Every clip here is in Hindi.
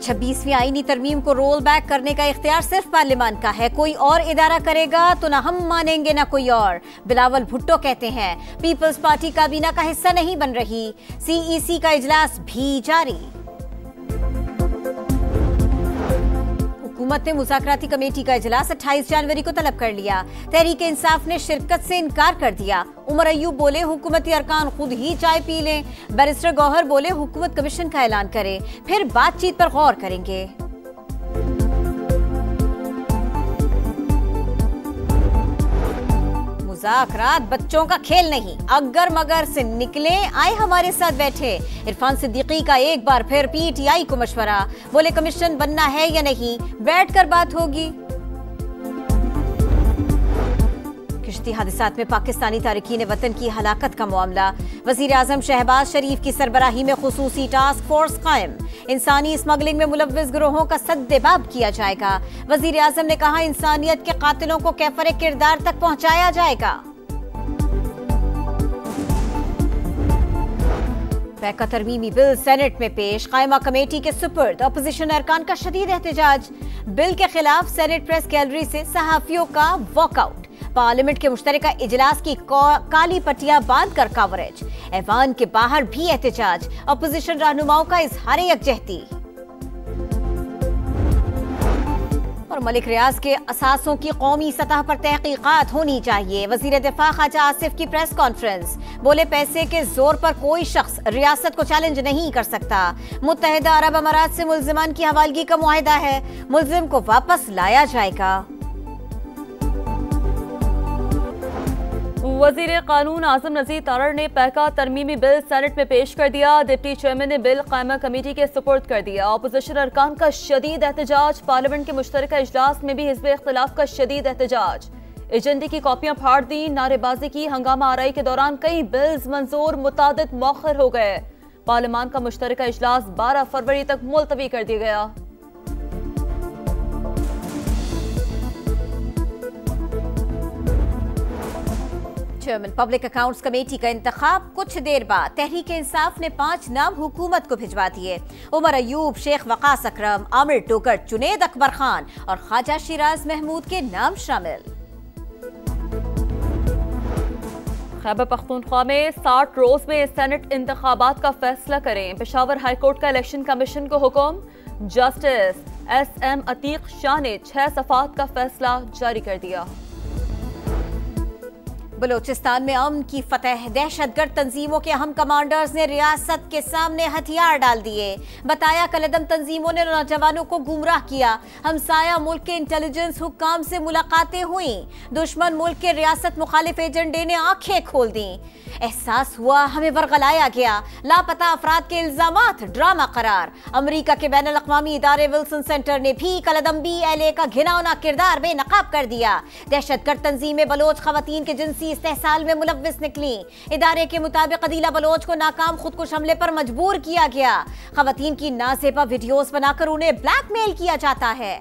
26वीं आईनी तरमीम को रोल बैक करने का इख्तियार सिर्फ पार्लियामान का है, कोई और इदारा करेगा तो ना हम मानेंगे ना कोई और। बिलावल भुट्टो कहते हैं पीपल्स पार्टी काबीना का हिस्सा नहीं बन रही। सीईसी का इजलास भी जारी। हुकूमत ने मुज़ाकराती कमेटी का इजलास 28 जनवरी को तलब कर लिया। तहरीक इंसाफ ने शिरकत से इनकार कर दिया। उमर अयूब बोले हुकूमती अरकान खुद ही चाय पी लें। बैरिस्टर गौहर बोले हुकूमत कमीशन का ऐलान करे, फिर बातचीत पर गौर करेंगे। मुज़ाकरात बच्चों का खेल नहीं, अगर मगर से निकले आए हमारे साथ बैठे। इरफान सिद्दीकी का एक बार फिर पीटीआई को मशवरा, बोले कमीशन बनना है या नहीं, बैठकर बात होगी। किश्ती हादसात में पाकिस्तानी तारिकीन वतन की हलाकत का मामला। वजीर आजम शहबाज शरीफ की सरबराही में खुसूसी टास्क फोर्स कायम। इंसानी स्मगलिंग में मुलव्विस गिरोहों का सद्देबाब किया जाएगा। वजीर आजम ने कहा इंसानियत के कातिलों को कैफरे किरदार तक पहुंचाया जाएगा। पैका तरमीमी बिल सेनेट में पेश, कायमा कमेटी के सुपुर्द। अपोजिशन अरकान का शदीद एहतजाज। बिल के खिलाफ सेनेट प्रेस गैलरी से सहाफियों का वॉकआउट। पार्लियामेंट के मुश्तरका इजलास की काली पट्टियां बांध कर कवरेज। ऐवान के बाहर भी एहतजाज। अपोजिशन रहनुमाओं का इजहार यकजहती। और मलिक रियाज के असासों की कौमी सतह पर तहकीकात होनी चाहिए। वजीर दिफा ख्वाजा आसिफ की प्रेस कॉन्फ्रेंस, बोले पैसे के जोर पर कोई शख्स रियासत को चैलेंज नहीं कर सकता। मुत्तहिदा अरब अमारात से मुल्जिमान की हवालगी का मुआहिदा है, मुल्जिम को वापस लाया जाएगा। वजीर कानून आजम नजीर तारड़ ने पैका तरमीमी बिल सेनेट में पेश कर दिया। डिप्टी चेयरमैन ने बिल कायमा कमेटी के सुपुर्द कर दिया। अपोजिशन अरकान का शदीद एहतजाज। पार्लियामेंट के मुश्तरका इजलास में भी हिज़्ब इख्तिलाफ का शदीद एहतजाज। एजेंडे की कॉपियां फाड़ दी, नारेबाजी की। हंगामा आराई के दौरान कई बिल्स मंजूर, मुतादिद मौखर हो गए। पार्लियामान का मुश्तरका इजलास 12 फरवरी तक मुलतवी कर दिया गया। चेयरमैन पब्लिक अकाउंट्स कमेटी का इंतखाब कुछ देर बाद। तहरीक इंसाफ ने 5 नाम हुकूमत को भिजवा दिए। उमर अयूब, शेख वकास अकरम, आमिर टोकर, जुनेद अकबर खान और ख्वाजा शिराज महमूद के नाम शामिल। खैबर पख्तूनख्वा में 60 रोज में सेनेट इंतखाबात का फैसला करें। पेशावर हाईकोर्ट का इलेक्शन कमीशन को हुक्म। जस्टिस SM अतीक शाह ने 6 सफात का फैसला जारी कर दिया। बलोचिस्तान में अमन की फतह। दहशतगर्द तंजीमों के अहम कमांडर्स ने रियासत के सामने हथियार डाल दिए। बताया कलदम तंजीमों ने नौजवानों को गुमराह किया। हमसाया मुल्क के इंटेलिजेंस हुक्काम से मुलाकातें हुई। दुश्मन मुल्क के रियासत मुखालिफ एजेंडे ने आंखें खोल दी। एहसास हुआ हमें वरगलाया गया। लापता अफराद के इल्जामात ड्रामा करार। अमरीका के बैनुल अक़वामी इदारे विल्सन सेंटर ने भी कलदम BLA का घिनौना किरदार बेनकाब कर दिया। दहशतगर्द तंजीमें बलोच खवातीन के जिनसी इस्तेहसाल में मुलव्विस निकली। इदारे के मुताबिक अदीला बलोच को नाकाम खुदकुश हमले पर मजबूर किया गया। खवातीन की नाज़ेबा वीडियोस बनाकर उन्हें ब्लैकमेल किया जाता है।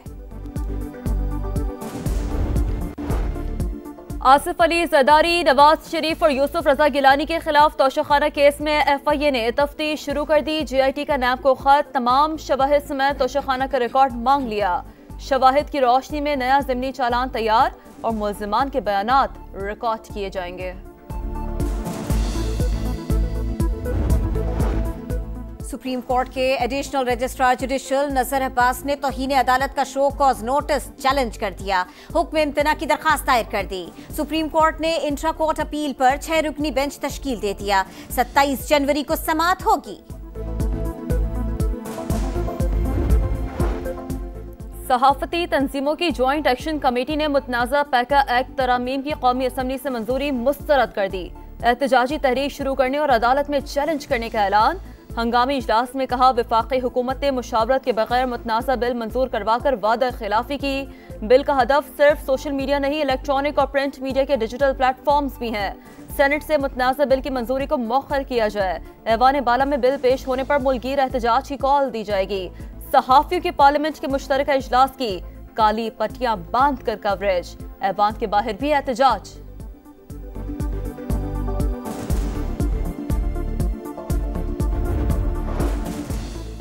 आसिफ अली जरदारी, नवाज शरीफ और यूसुफ रजा गिलानी के खिलाफ तोशाखाना केस में FIA ने तफ्तीश शुरू कर दी। GIT का नैब को खत, तमाम शवाहिद समेत तोशाखाना का रिकॉर्ड मांग लिया। शवाहिद की रोशनी में नया ज़िमनी चालान तैयार और मुल्जिमान के बयानात रिकॉर्ड किए जाएंगे। सुप्रीम कोर्ट के एडिशनल रजिस्ट्रार जुडिशल नजर अब्बास ने तौहीन अदालत का शो कॉज नोटिस चैलेंज कर दिया। हुक्म इम्तना की दरखास्त दायर कर दी। सुप्रीम कोर्ट ने इंट्रा कोर्ट अपील पर 6 रुकनी बेंच तश्कील दे दिया। 27 जनवरी को समाअत होगी। सहाफती तंजीमों की ज्वाइंट एक्शन कमेटी ने मुतनाज़ा पैका एक्ट तरामीम की कौमी असम्बली से मंजूरी मुस्तरद कर दी। एहतजाजी तहरीक शुरू करने और अदालत में चैलेंज करने का ऐलान। हंगामी इजलास में कहा वफाकी हुकूमत ने मुशावरत के बगैर मुतनाज़ा बिल मंजूर करवाकर वादा खिलाफी की। बिल का हदफ सिर्फ सोशल मीडिया नहीं, इलेक्ट्रॉनिक और प्रिंट मीडिया के डिजिटल प्लेटफॉर्म्स भी हैं। सेनेट से मुतनाज़ा बिल की मंजूरी को मौखर किया जाए। ऐवान बाला में बिल पेश होने पर मुल्कीर एहतजाज की कॉल दी जाएगी। सहाफियों के पार्लियामेंट के मुश्तरका इजलास की काली पट्टियां बांध कर कवरेज। ऐवान के बाहर भी एहतजाज।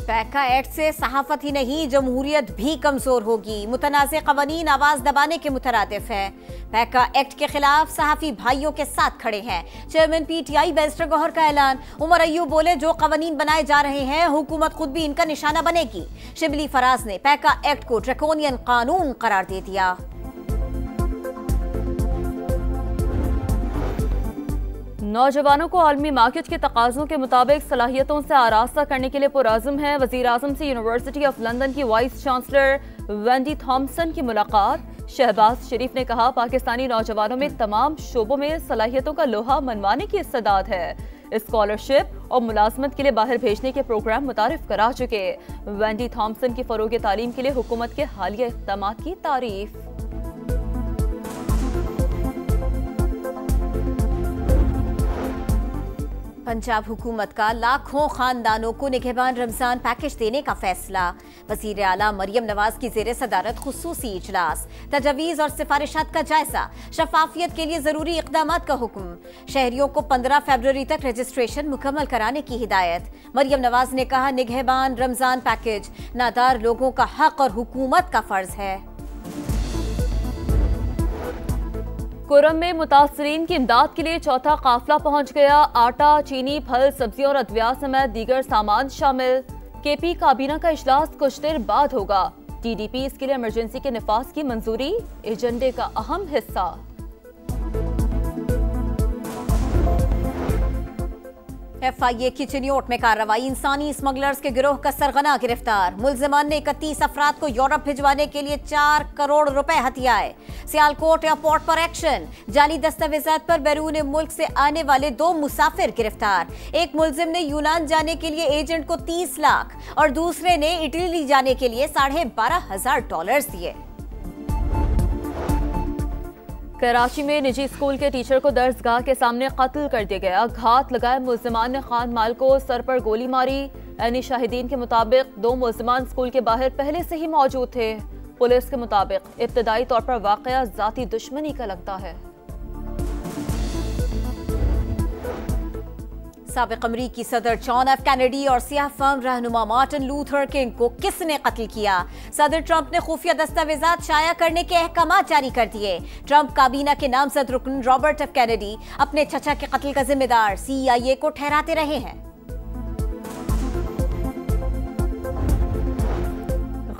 पैका एक्ट से सहाफत ही नहीं जमहूरियत भी कमजोर होगी। मुतनाज़े कवानीन आवाज दबाने के मुतरादिफ है। पैका एक्ट के खिलाफ सहाफी भाइयों के साथ खड़े हैं। चेयरमैन PTI बैरिस्टर गौहर का ऐलान। उमर अय्यूब बोले, जो कवानीन बनाए जा रहे हैं हुकूमत खुद भी इनका निशाना बनेगी। शिबली फराज ने पैका एक्ट को ड्रैकोनियन कानून करार दे दिया। नौजवानों को आलमी मार्केट के तकाज़ों के मुताबिक सलाहियतों से आरास्ता करने के लिए पुरआज़म है। वज़ीर आज़म से यूनिवर्सिटी ऑफ लंदन की वाइस चांसलर वेंडी थॉम्सन की मुलाकात। शहबाज शरीफ ने कहा, पाकिस्तानी नौजवानों में तमाम शोबों में सलाहियतों का लोहा मनवाने की इस्तेदाद है। स्कॉलरशिप और मुलाजमत के लिए बाहर भेजने के प्रोग्राम मुतारिफ करा चुके। वेंडी थॉम्सन की फरोग तालीम के लिए हुकूमत के हालिया इक़दाम की तारीफ। पंजाब हुकूमत का लाखों खानदानों को निगहबान रमजान पैकेज देने का फैसला। वज़ीर आला मरियम नवाज की ज़ेरे सदारत खुसूसी इजलास। तजवीज़ और सिफारिशात का जायजा। शफाफियत के लिए जरूरी इक़दामात का हुक्म। शहरियों को 15 फरवरी तक रजिस्ट्रेशन मुकम्मल कराने की हिदायत। मरियम नवाज ने कहा, निगहबान रमजान पैकेज नादार लोगों का हक और हुकूमत का फर्ज है। कुरम में मुतासरीन की इमदाद के लिए चौथा काफिला पहुंच गया। आटा, चीनी, फल, सब्जियां और अद्वियात समेत दीगर सामान शामिल। KP काबीना का इजलास कुछ देर बाद होगा। TDP इसके लिए इमरजेंसी के निफाज की मंजूरी एजेंडे का अहम हिस्सा। FIA की चिन्योट में कार्रवाई। इंसानी स्मगलर्स के गिरोह का सरगना गिरफ्तार। मुलजिमान ने 31 अफराद को यूरोप भिजवाने के लिए 4 करोड़ रुपए हथियाए। सियालकोट एयरपोर्ट पर एक्शन। जाली दस्तावेजात पर बैरून मुल्क से आने वाले 2 मुसाफिर गिरफ्तार। एक मुलजिम ने यूनान जाने के लिए एजेंट को 30 लाख और दूसरे ने इटली जाने के लिए $12,500 दिए। कराची में निजी स्कूल के टीचर को दर्सगाह के सामने कत्ल कर दिया गया। घात लगाए मुल्जिमान ने खान माल को सर पर गोली मारी। ऐनी शाहिदीन के मुताबिक 2 मुल्जिमान स्कूल के बाहर पहले से ही मौजूद थे। पुलिस के मुताबिक इब्तदाई तौर पर वाकया जाती दुश्मनी का लगता है। साबिक अमरीकी सदर जॉन एफ कैनेडी और सियाह फहम रहनुमा मार्टिन लूथर किंग को किसने कत्ल किया? सदर ट्रंप ने खुफिया दस्तावेजात शाया करने के अहकाम जारी कर दिए। ट्रंप काबीना के नामजद रुकन रॉबर्ट एफ कैनेडी अपने चचा के कत्ल का जिम्मेदार CIA को ठहराते रहे हैं।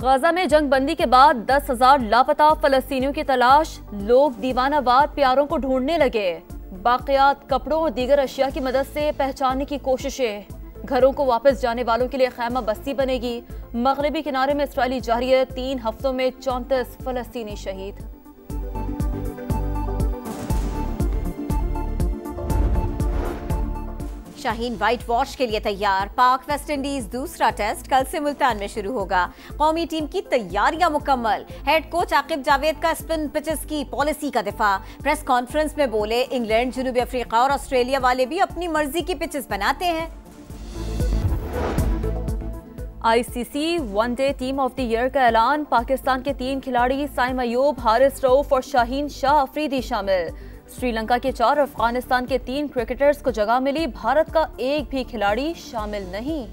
गजा में जंग बंदी के बाद 10,000 लापता फलस्तीनियों की तलाश। लोग दीवानावार प्यारों को ढूंढने लगे। बाकियात, कपड़ों और दीगर अशिया की मदद से पहचानने की कोशिशें। घरों को वापस जाने वालों के लिए खैमा बस्ती बनेगी। मगरबी किनारे में इसराइली जारी 3 हफ्तों में 34 फलस्तीनी शहीद। शाहीन व्हाइट वॉश के लिए तैयार। पाक वेस्ट इंडीज दूसरा टेस्ट कल से मुल्तान में शुरू होगा। कौमी टीम की तैयारियां मुकम्मल। हेड कोच आकिब जावेद का स्पिन पिचेस की पॉलिसी का दिफा। प्रेस कॉन्फ्रेंस में बोले, इंग्लैंड, जनूबी अफ्रीका और ऑस्ट्रेलिया वाले भी अपनी मर्जी की पिचेस बनाते हैं। ICC one day team of the year का ऐलान। पाकिस्तान के 3 खिलाड़ी साइम अयूब, हारिस रऊफ और शाहीन शाह अफरीदी शामिल। श्रीलंका के 4 और अफगानिस्तान के 3 क्रिकेटर्स को जगह मिली। भारत का एक भी खिलाड़ी शामिल नहीं।